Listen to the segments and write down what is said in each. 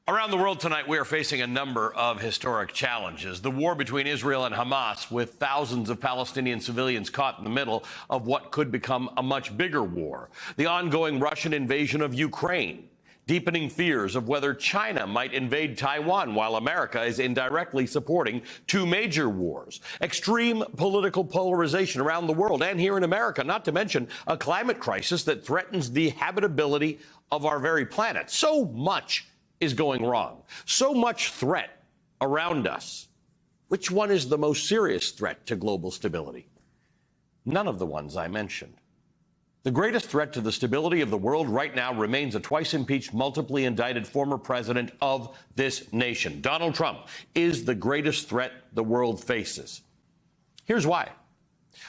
Around the world tonight, we are facing a number of historic challenges. The war between Israel and Hamas, with thousands of Palestinian civilians caught in the middle of what could become a much bigger war. The ongoing Russian invasion of Ukraine. Deepening fears of whether China might invade Taiwan while America is indirectly supporting two major wars. Extreme political polarization around the world and here in America, not to mention a climate crisis that threatens the habitability of our very planet. So much is going wrong. So much threat around us. Which one is the most serious threat to global stability? None of the ones I mentioned. The greatest threat to the stability of the world right now remains a twice-impeached, multiply indicted former president of this nation. Donald Trump is the greatest threat the world faces. Here's why.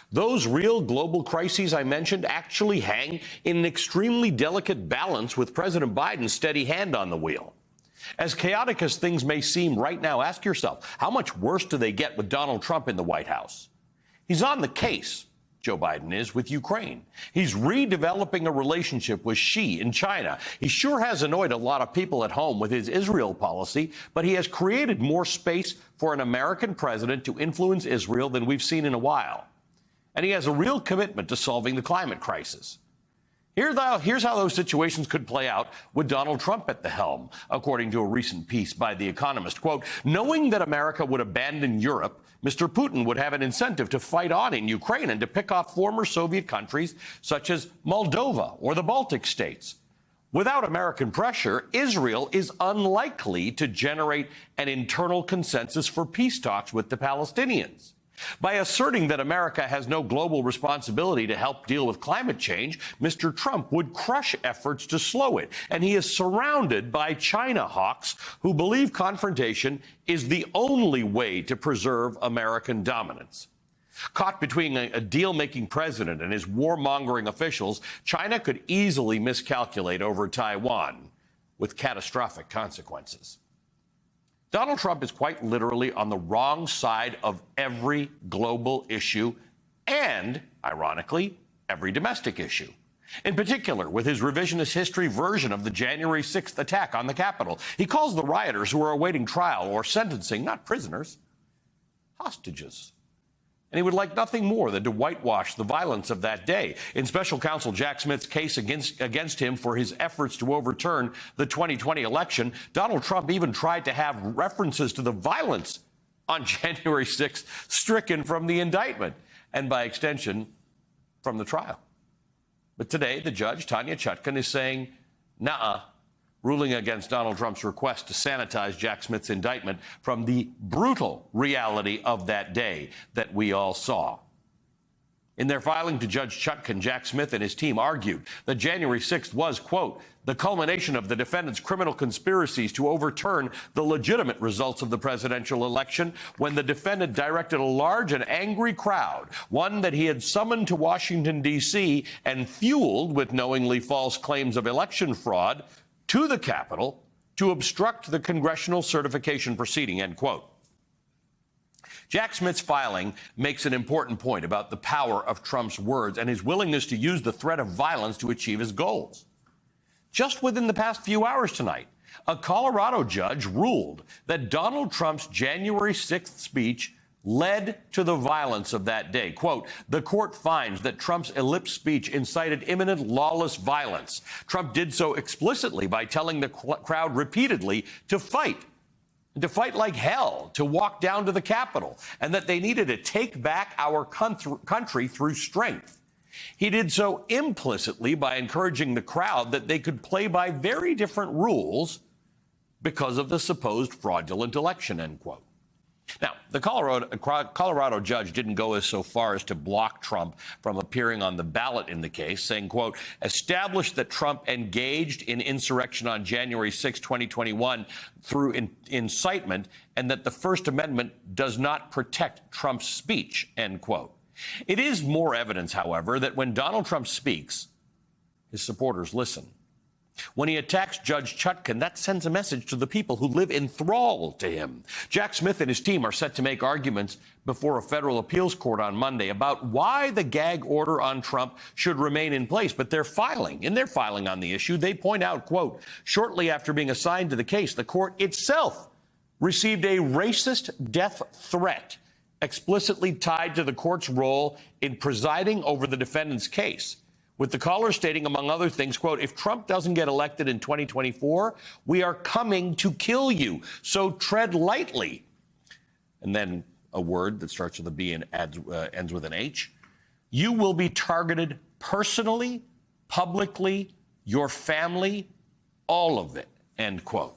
Those real global crises I mentioned actually hang in an extremely delicate balance with President Biden's steady hand on the wheel. As chaotic as things may seem right now, ask yourself, how much worse do they get with Donald Trump in the White House? He's on the case, Joe Biden is, with Ukraine. He's redeveloping a relationship with Xi in China. He sure has annoyed a lot of people at home with his Israel policy, but he has created more space for an American president to influence Israel than we've seen in a while. And he has a real commitment to solving the climate crisis. Here's how those situations could play out with Donald Trump at the helm, according to a recent piece by The Economist. Quote, knowing that America would abandon Europe, Mr. Putin would have an incentive to fight on in Ukraine and to pick off former Soviet countries such as Moldova or the Baltic states. Without American pressure, Israel is unlikely to generate an internal consensus for peace talks with the Palestinians. By asserting that America has no global responsibility to help deal with climate change, Mr. Trump would crush efforts to slow it. And he is surrounded by China hawks who believe confrontation is the only way to preserve American dominance. Caught between a deal-making president and his warmongering officials, China could easily miscalculate over Taiwan with catastrophic consequences. Donald Trump is quite literally on the wrong side of every global issue and, ironically, every domestic issue. In particular, with his revisionist history version of the January 6th attack on the Capitol. He calls the rioters who are awaiting trial or sentencing not prisoners, hostages. And he would like nothing more than to whitewash the violence of that day. In special counsel Jack Smith's case against him for his efforts to overturn the 2020 election, Donald Trump even tried to have references to the violence on January 6th stricken from the indictment and, by extension, from the trial. But today, the judge, Tanya Chutkan, is saying, nuh-uh, ruling against Donald Trump's request to sanitize Jack Smith's indictment from the brutal reality of that day that we all saw. In their filing to Judge Chutkan, Jack Smith and his team argued that January 6th was, quote, the culmination of the defendant's criminal conspiracies to overturn the legitimate results of the presidential election when the defendant directed a large and angry crowd, one that he had summoned to Washington, D.C. and fueled with knowingly false claims of election fraud to the Capitol to obstruct the congressional certification proceeding, end quote. Jack Smith's filing makes an important point about the power of Trump's words and his willingness to use the threat of violence to achieve his goals. Just within the past few hours tonight, a Colorado judge ruled that Donald Trump's January 6th speech led to the violence of that day. Quote, the court finds that Trump's ellipse speech incited imminent lawless violence. Trump did so explicitly by telling the crowd repeatedly to fight like hell, to walk down to the Capitol, and that they needed to take back our country through strength. He did so implicitly by encouraging the crowd that they could play by very different rules because of the supposed fraudulent election, end quote. Now, the Colorado judge didn't go so far as to block Trump from appearing on the ballot in the case, saying, quote, established that Trump engaged in insurrection on January 6, 2021 through incitement, and that the First Amendment does not protect Trump's speech, end quote. It is more evidence, however, that when Donald Trump speaks, his supporters listen. When he attacks Judge Chutkan, that sends a message to the people who live in thrall to him. Jack Smith and his team are set to make arguments before a federal appeals court on Monday about why the gag order on Trump should remain in place. But in their filing on the issue, they point out, quote, shortly after being assigned to the case, the court itself received a racist death threat explicitly tied to the court's role in presiding over the defendant's case, with the caller stating, among other things, quote, if Trump doesn't get elected in 2024, we are coming to kill you. So tread lightly. And then a word that starts with a B and ends with an H. You will be targeted personally, publicly, your family, all of it, end quote.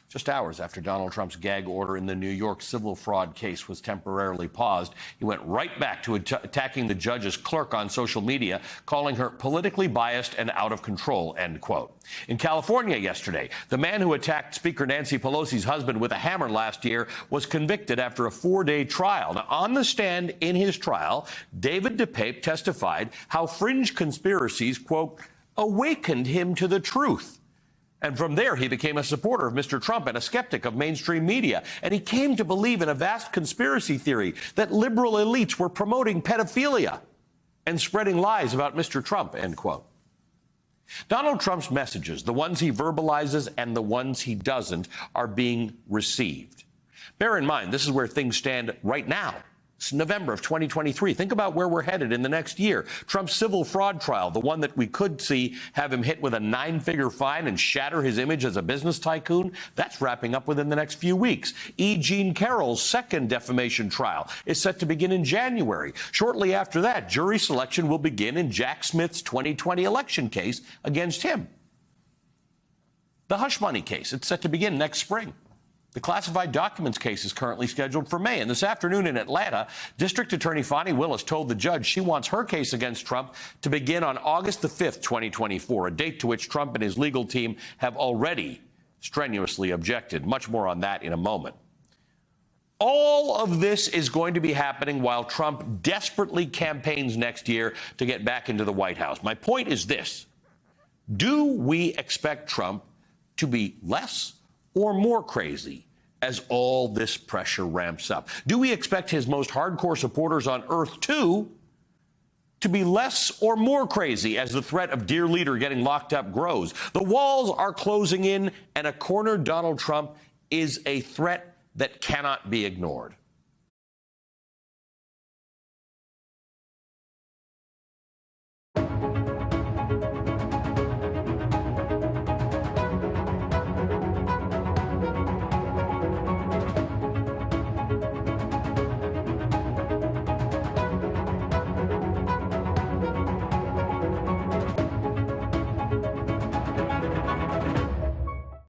Just hours after Donald Trump's gag order in the New York civil fraud case was temporarily paused, he went right back to attacking the judge's clerk on social media, calling her politically biased and out of control, end quote. In California yesterday, the man who attacked Speaker Nancy Pelosi's husband with a hammer last year was convicted after a 4-day trial. Now, on the stand in his trial, David DePape testified how fringe conspiracies, quote, awakened him to the truth. And from there, he became a supporter of Mr. Trump and a skeptic of mainstream media. And he came to believe in a vast conspiracy theory that liberal elites were promoting pedophilia and spreading lies about Mr. Trump, end quote. Donald Trump's messages, the ones he verbalizes and the ones he doesn't, are being received. Bear in mind, this is where things stand right now. It's November of 2023. Think about where we're headed in the next year. Trump's civil fraud trial, the one that we could see have him hit with a 9-figure fine and shatter his image as a business tycoon, that's wrapping up within the next few weeks. E. Jean Carroll's second defamation trial is set to begin in January. Shortly after that, jury selection will begin in Jack Smith's 2020 election case against him. The hush money case, it's set to begin next spring. The classified documents case is currently scheduled for May. And this afternoon in Atlanta, District Attorney Fani Willis told the judge she wants her case against Trump to begin on August the 5th, 2024, a date to which Trump and his legal team have already strenuously objected. Much more on that in a moment. All of this is going to be happening while Trump desperately campaigns next year to get back into the White House. My point is this. Do we expect Trump to be less or more crazy as all this pressure ramps up? Do we expect his most hardcore supporters on earth, too, to be less or more crazy as the threat of dear leader getting locked up grows? The walls are closing in, and a cornered Donald Trump is a threat that cannot be ignored.